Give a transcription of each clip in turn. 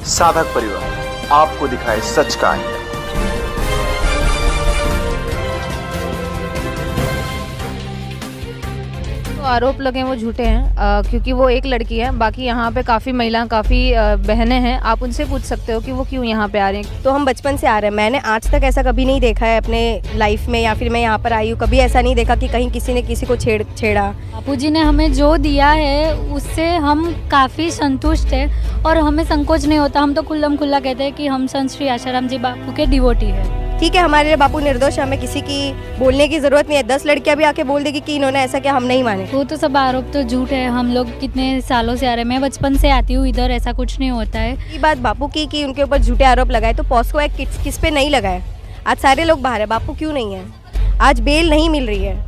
साधक परिवार आपको दिखाए सच का आईना। आरोप लगे वो झूठे हैं क्योंकि वो एक लड़की है, बाकी यहाँ पे काफ़ी महिलाएं काफ़ी बहनें हैं। आप उनसे पूछ सकते हो कि वो क्यों यहाँ पे आ रही हैं। तो हम बचपन से आ रहे हैं, मैंने आज तक ऐसा कभी नहीं देखा है अपने लाइफ में, या फिर मैं यहाँ पर आई हूँ कभी ऐसा नहीं देखा कि कहीं किसी ने किसी को छेड़ा। बापूजी ने हमें जो दिया है उससे हम काफ़ी संतुष्ट हैं और हमें संकोच नहीं होता। हम तो खुल्लम खुल्ला कहते हैं कि हम संत श्री आशाराम जी बापू के डिवोटी हैं। ठीक है, हमारे लिए बापू निर्दोष, हमें किसी की बोलने की ज़रूरत नहीं है। 10 लड़कियां भी आके बोल देगी कि इन्होंने ऐसा किया, हम नहीं माने। वो तो सब आरोप तो झूठ है। हम लोग कितने सालों से आ रहे हैं, मैं बचपन से आती हूँ इधर, ऐसा कुछ नहीं होता है। ये बात बापू की कि उनके ऊपर झूठे आरोप लगाए, तो पॉस्को एक्ट किस पे नहीं लगाए? आज सारे लोग बाहर है, बापू क्यों नहीं है? आज बेल नहीं मिल रही है,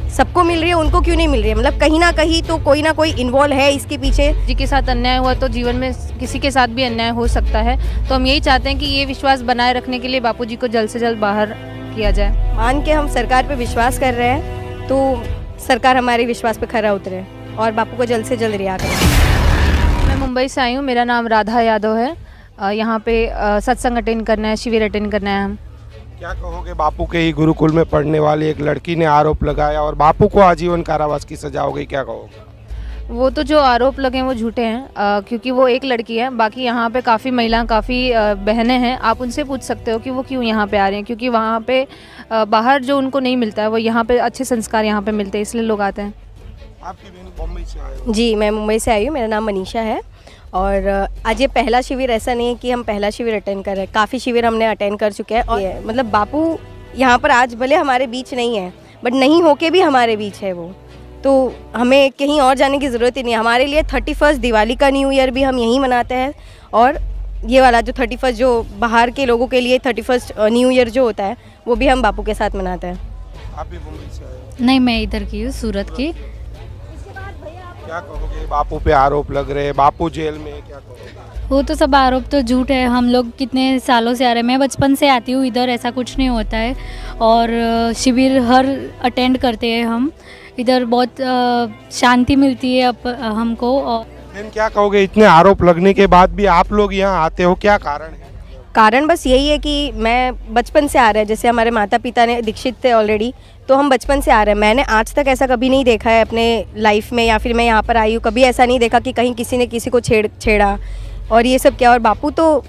सबको मिल रही है, उनको क्यों नहीं मिल रही है? मतलब कहीं ना कहीं तो कोई ना कोई इन्वॉल्व है इसके पीछे। जी के साथ अन्याय हुआ तो जीवन में किसी के साथ भी अन्याय हो सकता है, तो हम यही चाहते हैं कि ये विश्वास बनाए रखने के लिए बापूजी को जल्द से जल्द बाहर किया जाए। मान के हम सरकार पे विश्वास कर रहे हैं, तो सरकार हमारे विश्वास पे खरा उतरे और बापू को जल्द से जल्द रिहा करें। मैं मुंबई से आई हूँ, मेरा नाम राधा यादव है। यहाँ पे सत्संग अटेंड करना है, शिविर अटेंड करना है। हम क्या कहोगे, बापू के ही गुरुकुल में पढ़ने वाली एक लड़की ने आरोप लगाया और बापू को आजीवन कारावास की सजा हो गई, क्या कहोगे? वो तो जो आरोप लगे वो झूठे हैं क्योंकि वो एक लड़की है, बाकी यहाँ पे काफ़ी महिलाएं काफ़ी बहनें हैं। आप उनसे पूछ सकते हो कि वो क्यों यहाँ पे आ रही हैं, क्योंकि वहाँ पे बाहर जो उनको नहीं मिलता है वो यहाँ पे अच्छे संस्कार यहाँ पे मिलते हैं, इसलिए लोग आते हैं। आपकी बहन मुंबई से आए हो? जी, मैं मुंबई से आई हूँ, मेरा नाम मनीषा है। और आज ये पहला शिविर ऐसा नहीं है कि हम पहला शिविर अटेंड कर रहे हैं, काफ़ी शिविर हमने अटेंड कर चुके हैं। और मतलब बापू यहाँ पर आज भले हमारे बीच नहीं है, बट नहीं होके भी हमारे बीच है वो, तो हमें कहीं और जाने की ज़रूरत ही नहीं है। हमारे लिए 31 दिवाली का न्यू ईयर भी हम यहीं मनाते हैं, और ये वाला जो 31 जो बाहर के लोगों के लिए 31 न्यू ईयर जो होता है वो भी हम बापू के साथ मनाते हैं। आप भी मुंबई से आए हो? नहीं, मैं इधर की हूँ, सूरत की। क्या कहोगे, बापू पे आरोप लग रहे हैं, बापू जेल में है, क्या कहोगे? वो तो सब आरोप तो झूठ है। हम लोग कितने सालों से आ रहे हैं, मैं बचपन से आती हूँ इधर, ऐसा कुछ नहीं होता है। और शिविर हर अटेंड करते हैं हम इधर, बहुत शांति मिलती है हमको। और क्या कहोगे, इतने आरोप लगने के बाद भी आप लोग यहाँ आते हो, क्या कारण है? कारण बस यही है कि मैं बचपन से आ रहा है, जैसे हमारे माता पिता ने दीक्षित थे ऑलरेडी, तो हम बचपन से आ रहे हैं। मैंने आज तक ऐसा कभी नहीं देखा है अपने लाइफ में, या फिर मैं यहाँ पर आई हूँ कभी ऐसा नहीं देखा कि कहीं किसी ने किसी को छेड़ा और ये सब क्या। और बापू तो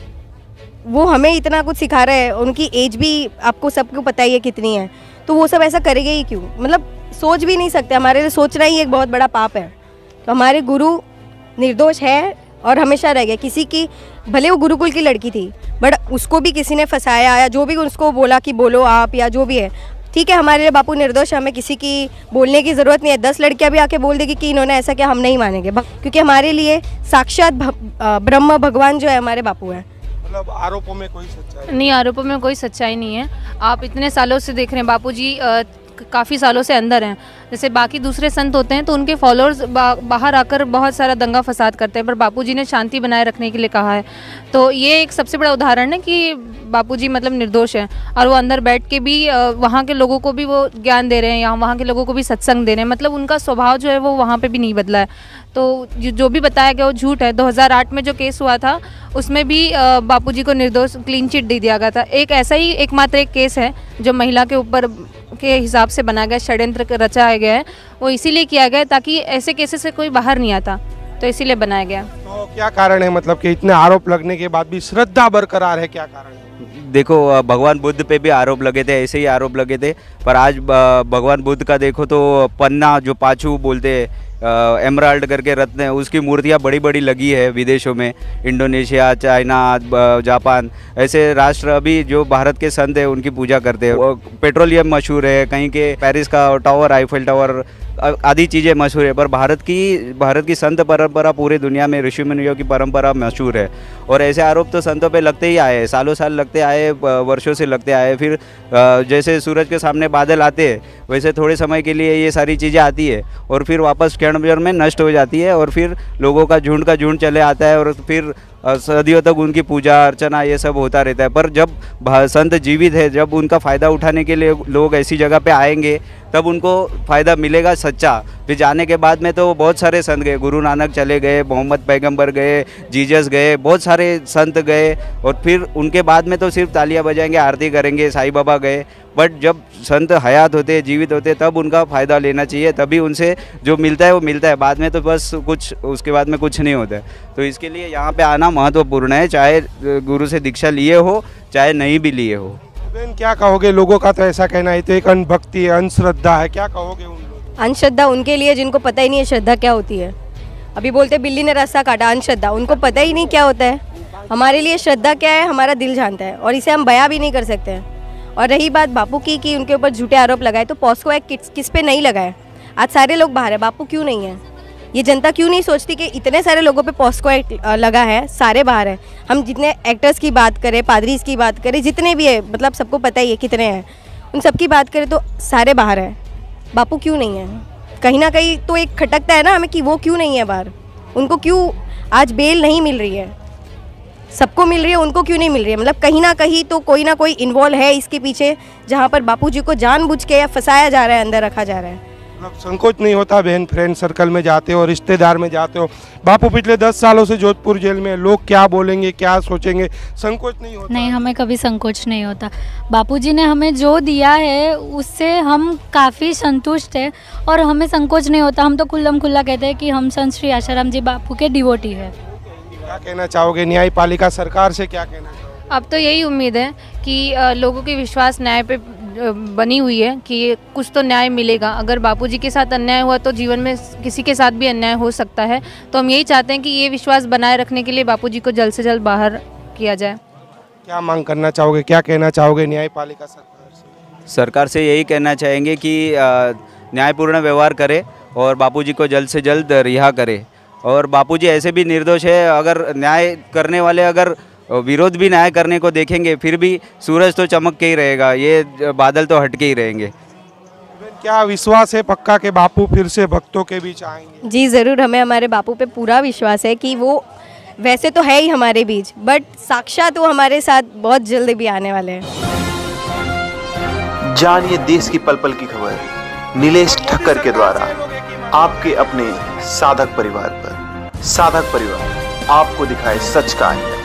वो हमें इतना कुछ सिखा रहे हैं, उनकी एज भी आपको सबको पता ही है कितनी है, तो वो सब ऐसा करेंगे ही क्यों? मतलब सोच भी नहीं सकते। हमारे लिए सोचना ही एक बहुत बड़ा पाप है। तो हमारे गुरु निर्दोष है और हमेशा रह गए। किसी की, भले वो गुरुकुल की लड़की थी, बट उसको भी किसी ने फंसाया, या जो भी उसको बोला कि बोलो आप, या जो भी है, ठीक है, हमारे लिए बापू निर्दोष, हमें किसी की बोलने की ज़रूरत नहीं है। 10 लड़कियां भी आके बोल देगी कि इन्होंने ऐसा किया, हम नहीं मानेंगे, क्योंकि हमारे लिए साक्षात ब्रह्म भगवान जो है हमारे बापू है। मतलब आरोपों में कोई सच्चाई नहीं, आरोपों में कोई सच्चाई नहीं है। आप इतने सालों से देख रहे हैं, बापूजी काफ़ी सालों से अंदर हैं। जैसे बाकी दूसरे संत होते हैं तो उनके फॉलोअर्स बाहर आकर बहुत सारा दंगा फसाद करते हैं, पर बापूजी ने शांति बनाए रखने के लिए कहा है। तो ये एक सबसे बड़ा उदाहरण है कि बापूजी मतलब निर्दोष हैं, और वो अंदर बैठ के भी वहाँ के लोगों को भी वो ज्ञान दे रहे हैं, या वहाँ के लोगों को भी सत्संग दे रहे हैं। मतलब उनका स्वभाव जो है वो वहाँ पे भी नहीं बदला है। तो जो भी बताया गया वो झूठ है। 2008 में जो केस हुआ था उसमें भी बापूजी को निर्दोष क्लीन चिट दे दिया गया था। एक ऐसा ही एकमात्र एक केस है जो महिला के ऊपर के हिसाब से बनाया गया, षड्यंत्र रचाया गया है, वो इसीलिए किया गया ताकि ऐसे केसेस से कोई बाहर नहीं आता, तो इसीलिए बनाया गया। तो क्या कारण है, मतलब कि इतने आरोप लगने के बाद भी श्रद्धा बरकरार है, क्या कारण है? देखो, भगवान बुद्ध पे भी आरोप लगे थे, ऐसे ही आरोप लगे थे, पर आज भगवान बुद्ध का देखो तो पन्ना जो पाछू बोलते हैं, एमराल्ड करके रत्न है, उसकी मूर्तियाँ बड़ी बड़ी लगी है विदेशों में, इंडोनेशिया, चाइना, जापान, ऐसे राष्ट्र अभी जो भारत के संत है उनकी पूजा करते हैं। पेट्रोलियम मशहूर है, कहीं के पेरिस का टावर, आईफेल टावर आदि चीज़ें मशहूर है, पर भारत की संत परंपरा पूरी दुनिया में ऋषि मुनियों की परंपरा मशहूर है। और ऐसे आरोप तो संतों पे लगते ही आए, सालों साल लगते आए, वर्षों से लगते आए। फिर जैसे सूरज के सामने बादल आते हैं वैसे थोड़े समय के लिए ये सारी चीज़ें आती है और फिर वापस क्षण भर में नष्ट हो जाती है, और फिर लोगों का झुंड चले आता है, और फिर सदियों तक उनकी पूजा अर्चना ये सब होता रहता है। पर जब संत जीवित है, जब उनका फ़ायदा उठाने के लिए लोग ऐसी जगह पे आएंगे तब उनको फ़ायदा मिलेगा सच्चा। फिर जाने के बाद में तो बहुत सारे संत गए, गुरु नानक चले गए, मोहम्मद पैगंबर गए, जीसस गए, बहुत सारे संत गए, और फिर उनके बाद में तो सिर्फ तालियां बजाएंगे, आरती करेंगे, साईं बाबा गए। बट जब संत हयात होते, जीवित होते, तब उनका फ़ायदा लेना चाहिए, तभी उनसे जो मिलता है वो मिलता है। बाद में तो बस कुछ उसके बाद में कुछ नहीं होता है। तो इसके लिए यहाँ पे आना महत्वपूर्ण है, चाहे गुरु से दीक्षा लिए हो चाहे नहीं भी लिए हो। बहन क्या कहोगे, लोगों का तो ऐसा कहना है तो एक अंधभक्ति है, अंधश्रद्धा है, क्या कहोगे उन लोगों? अंधश्रद्धा उनके लिए जिनको पता ही नहीं है श्रद्धा क्या होती है। अभी बोलते बिल्ली ने रास्ता काटा, अंधश्रद्धा, उनको पता ही नहीं क्या होता है। हमारे लिए श्रद्धा क्या है हमारा दिल जानता है, और इसे हम बयां भी नहीं कर सकते हैं। और रही बात बापू की कि उनके ऊपर झूठे आरोप लगाए, तो पॉस्को एक्ट किस पे नहीं लगाए? आज सारे लोग बाहर है, बापू क्यों नहीं है? ये जनता क्यों नहीं सोचती कि इतने सारे लोगों पे पॉस्को एक्ट लगा है, सारे बाहर हैं। हम जितने एक्टर्स की बात करें, पादरीज की बात करें, जितने भी है, मतलब सबको पता ही है कितने हैं, उन सब की बात करें तो सारे बाहर हैं। बापू क्यों नहीं है? कहीं ना कहीं तो एक खटकता है ना हमें कि वो क्यों नहीं है बाहर, उनको क्यों आज बेल नहीं मिल रही है? सबको मिल रही है, उनको क्यों नहीं मिल रही है? मतलब कहीं ना कहीं तो कोई ना कोई इन्वॉल्व है इसके पीछे, जहाँ पर बापू जी को जानबूझ के या फंसाया जा रहा है, अंदर रखा जा रहा है। मतलब संकोच नहीं होता बहन, फ्रेंड सर्कल में जाते हो, रिश्तेदार में जाते हो, बापू पिछले 10 सालों से जोधपुर जेल में, लोग क्या बोलेंगे, क्या सोचेंगे, संकोच नहीं होता? नहीं, हमें कभी संकोच नहीं होता। बापूजी ने हमें जो दिया है उससे हम काफ़ी संतुष्ट हैं और हमें संकोच नहीं होता। हम तो खुल्लम खुल्ला कहते हैं कि हम संत श्री आशाराम जी बापू के डिवोटी है। क्या कहना चाहोगे, न्यायपालिका सरकार से क्या कहना चाहोगे? अब तो यही उम्मीद है कि लोगों की विश्वास न्याय पे बनी हुई है कि कुछ तो न्याय मिलेगा। अगर बापूजी के साथ अन्याय हुआ तो जीवन में किसी के साथ भी अन्याय हो सकता है। तो हम यही चाहते हैं कि ये विश्वास बनाए रखने के लिए बापूजी को जल्द से जल्द बाहर किया जाए। क्या मांग करना चाहोगे, क्या कहना चाहोगे न्यायपालिका सरकार से? सरकार से यही कहना चाहेंगे कि न्यायपूर्ण व्यवहार करे और बापूजी को जल्द से जल्द रिहा करे। और बापूजी ऐसे भी निर्दोष है, अगर न्याय करने वाले अगर विरोध भी न्याय करने को देखेंगे फिर भी सूरज तो चमक के ही रहेगा, ये बादल तो हट के ही रहेंगे। क्या विश्वास है पक्का के बापू फिर से भक्तों के बीच आएंगे? जी ज़रूर, हमें हमारे बापू पे पूरा विश्वास है कि वो वैसे तो है ही हमारे बीच, बट साक्षात वो हमारे साथ बहुत जल्द भी आने वाले हैं। जानिए देश की पल पल की खबर नीलेश ठक्कर के द्वारा आपके अपने साधक परिवार पर। साधक परिवार आपको दिखाए सच का आईना।